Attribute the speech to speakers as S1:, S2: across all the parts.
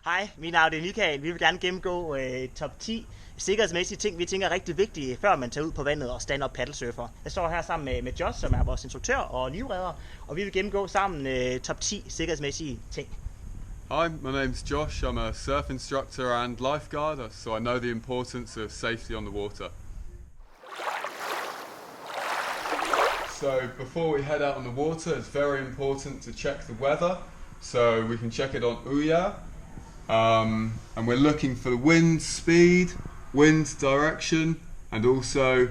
S1: Hej, mit navn er Michael. Vi vil gerne gennemgå top 10 sikkerhedsmæssige ting, vi tænker er rigtig vigtige, før man tager ud på vandet og stand-up paddlesurfer. Jeg står her sammen med Josh, som er vores instruktør og livredder, og vi vil gennemgå sammen top 10 sikkerhedsmæssige ting.
S2: Hi, my name's Josh. I'm a surf instructor and lifeguard, so I know the importance of safety on the water. So before we head out on the water, it's very important to check the weather. So we can check it on Ouya, and we're looking for the wind speed, wind direction, and also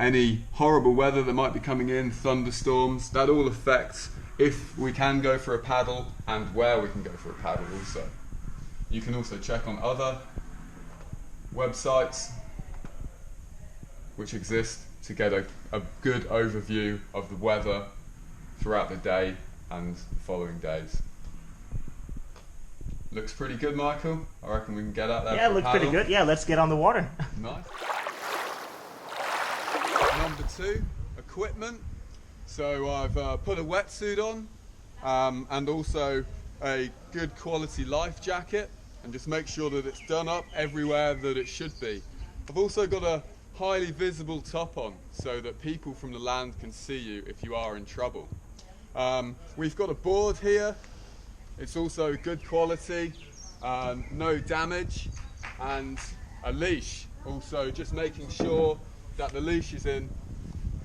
S2: any horrible weather that might be coming in, thunderstorms. That all affects if we can go for a paddle and where we can go for a paddle also. You can also check on other websites which exist to get a good overview of the weather throughout the day and the following days. Looks pretty good, Michael. I reckon we can get out there.
S1: Yeah, it looks pretty good. Yeah, let's get on the water.
S2: Nice. Number 2, equipment. So I've put a wetsuit on and also a good quality life jacket, and just make sure that it's done up everywhere that it should be. I've also got a highly visible top on so that people from the land can see you if you are in trouble. We've got a board here. It's also good quality, no damage, and a leash. Also just making sure that the leash is in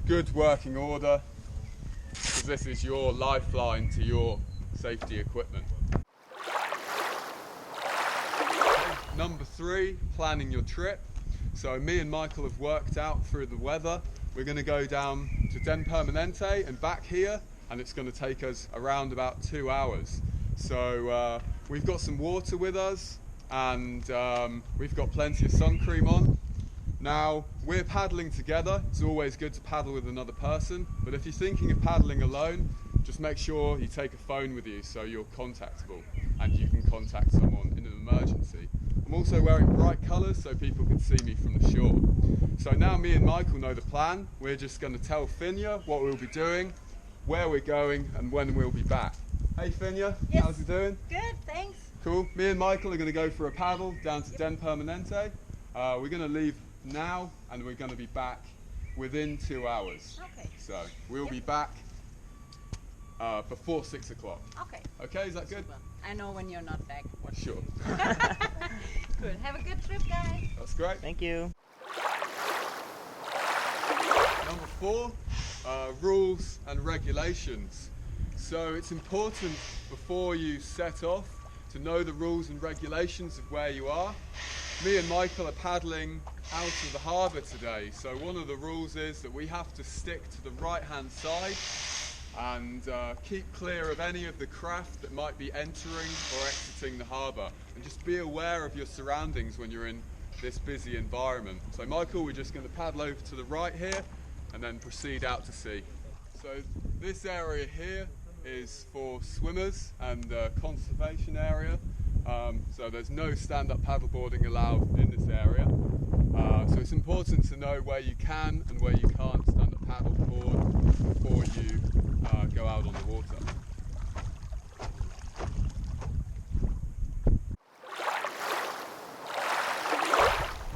S2: good working order, because this is your lifeline to your safety equipment. Number 3, planning your trip. So me and Michael have worked out through the weather. We're going to go down to Den Permanente and back here, and it's going to take us around about 2 hours. So we've got some water with us, and we've got plenty of sun cream on. Now, we're paddling together. It's always good to paddle with another person, but if you're thinking of paddling alone, just make sure you take a phone with you so you're contactable and you can contact someone in an emergency. I'm also wearing bright colours so people can see me from the shore. So now me and Michael know the plan. We're just going to tell Finja what we'll be doing, where we're going, and when we'll be back. Hey Finja,
S3: yes.
S2: How's it doing?
S3: Good, thanks.
S2: Cool. Me and Michael are going to go for a paddle down to Den Permanente. We're going to leave now, and we're going to be back within 2 hours.
S3: Okay.
S2: So we'll be back before 6 o'clock.
S3: Okay.
S2: Okay, is that good?
S3: Super. I know when you're not back.
S2: Sure.
S3: Good. Have a good trip, guys.
S2: That's great.
S1: Thank you.
S2: Number 4, rules and regulations. So it's important before you set off to know the rules and regulations of where you are. Me and Michael are paddling out of the harbour today, so one of the rules is that we have to stick to the right hand side and keep clear of any of the craft that might be entering or exiting the harbour, and just be aware of your surroundings when you're in this busy environment. So Michael, we're just going to paddle over to the right here and then proceed out to sea. So this area here is for swimmers and conservation area. So there's no stand-up paddleboarding allowed in this area. So it's important to know where you can and where you can't stand-up paddleboard before you go out on the water.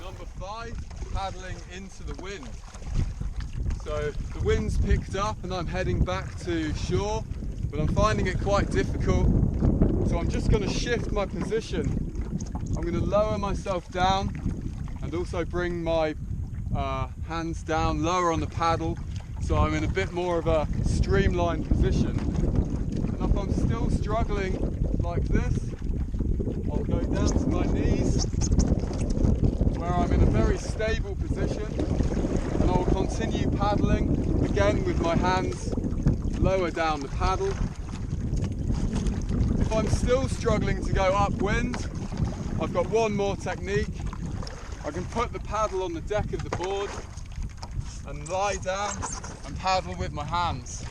S2: Number 5, paddling into the wind. So the wind's picked up and I'm heading back to shore, but I'm finding it quite difficult. So I'm just going to shift my position. I'm going to lower myself down and also bring my hands down lower on the paddle, so I'm in a bit more of a streamlined position. And if I'm still struggling like this, I'll go down to my knees, where I'm in a very stable position, and I will continue paddling, again with my hands lower down the paddle. If I'm still struggling to go upwind, I've got one more technique. I can put the paddle on the deck of the board and lie down and paddle with my hands.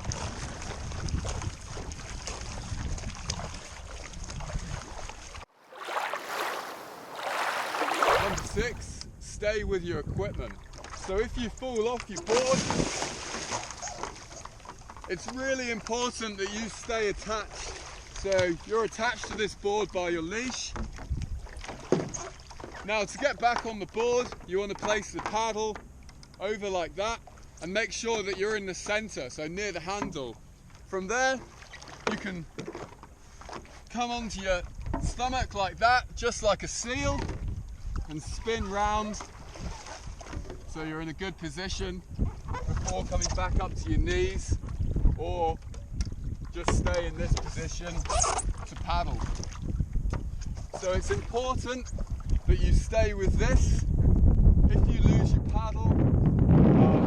S2: Number 6, stay with your equipment. So if you fall off your board, it's really important that you stay attached So you're attached to this board by your leash. Now to get back on the board, you want to place the paddle over like that and make sure that you're in the center, so near the handle. From there, you can come onto your stomach like that, just like a seal, and spin round so you're in a good position before coming back up to your knees, or just stay in this position to paddle. So it's important that you stay with this. If you lose your paddle,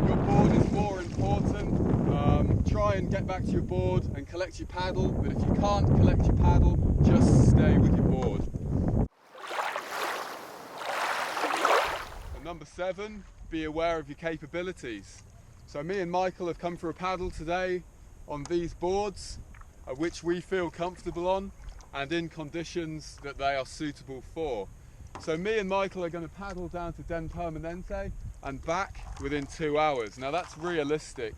S2: your board is more important. Try and get back to your board and collect your paddle, but if you can't collect your paddle, just stay with your board. And number 7, be aware of your capabilities. So me and Michael have come for a paddle today on these boards, which we feel comfortable on and in conditions that they are suitable for. So me and Michael are going to paddle down to Den Permanente and back within 2 hours. Now that's realistic.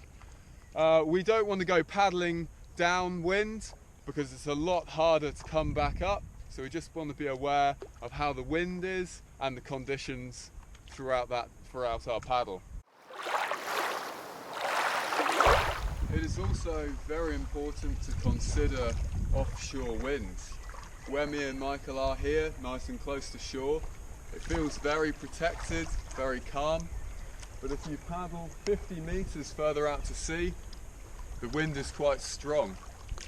S2: We don't want to go paddling downwind because it's a lot harder to come back up. So we just want to be aware of how the wind is and the conditions throughout our paddle. It is also very important to consider offshore winds. Where me and Michael are here, nice and close to shore, it feels very protected, very calm. But if you paddle 50 meters further out to sea, the wind is quite strong.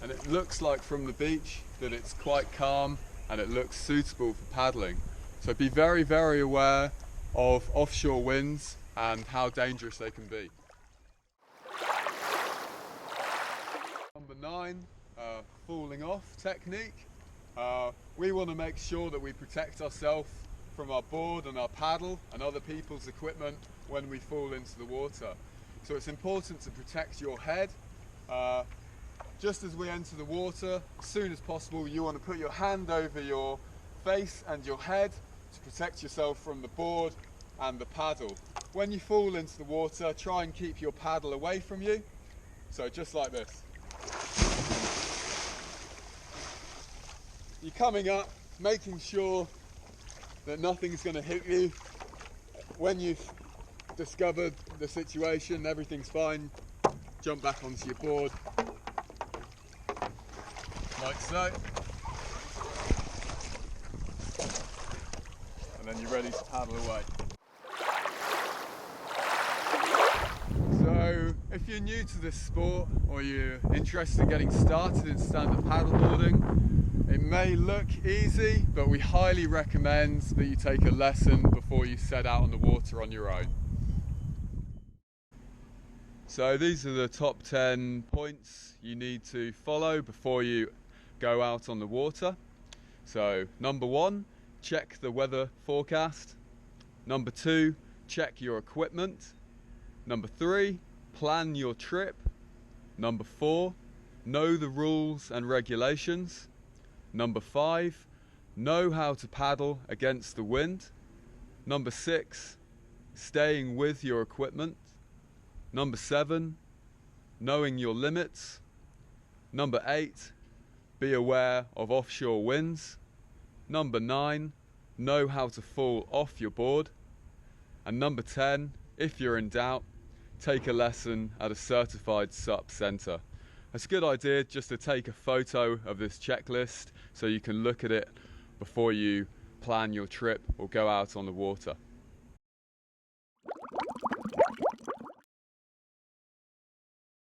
S2: And it looks like from the beach that it's quite calm and it looks suitable for paddling. So be very, very aware of offshore winds and how dangerous they can be. Number 9, falling off technique. We want to make sure that we protect ourselves from our board and our paddle and other people's equipment when we fall into the water. So it's important to protect your head. Just as we enter the water, as soon as possible, you want to put your hand over your face and your head to protect yourself from the board and the paddle. When you fall into the water, try and keep your paddle away from you. So just like this. You're coming up, making sure that nothing's going to hit you. When you've discovered the situation, everything's fine, jump back onto your board, like so. And then you're ready to paddle away. So, if you're new to this sport or you're interested in getting started in stand-up paddleboarding, it may look easy, but we highly recommend that you take a lesson before you set out on the water on your own. So these are the top 10 points you need to follow before you go out on the water. So number 1, check the weather forecast. Number 2, check your equipment. Number 3, plan your trip. Number 4, know the rules and regulations. Number 5, know how to paddle against the wind. Number 6, staying with your equipment. Number 7, knowing your limits. Number 8, be aware of offshore winds. Number 9, know how to fall off your board. And number 10, if you're in doubt, take a lesson at a certified SUP centre. It's a good idea just to take a photo of this checklist so you can look at it before you plan your trip or go out on the water.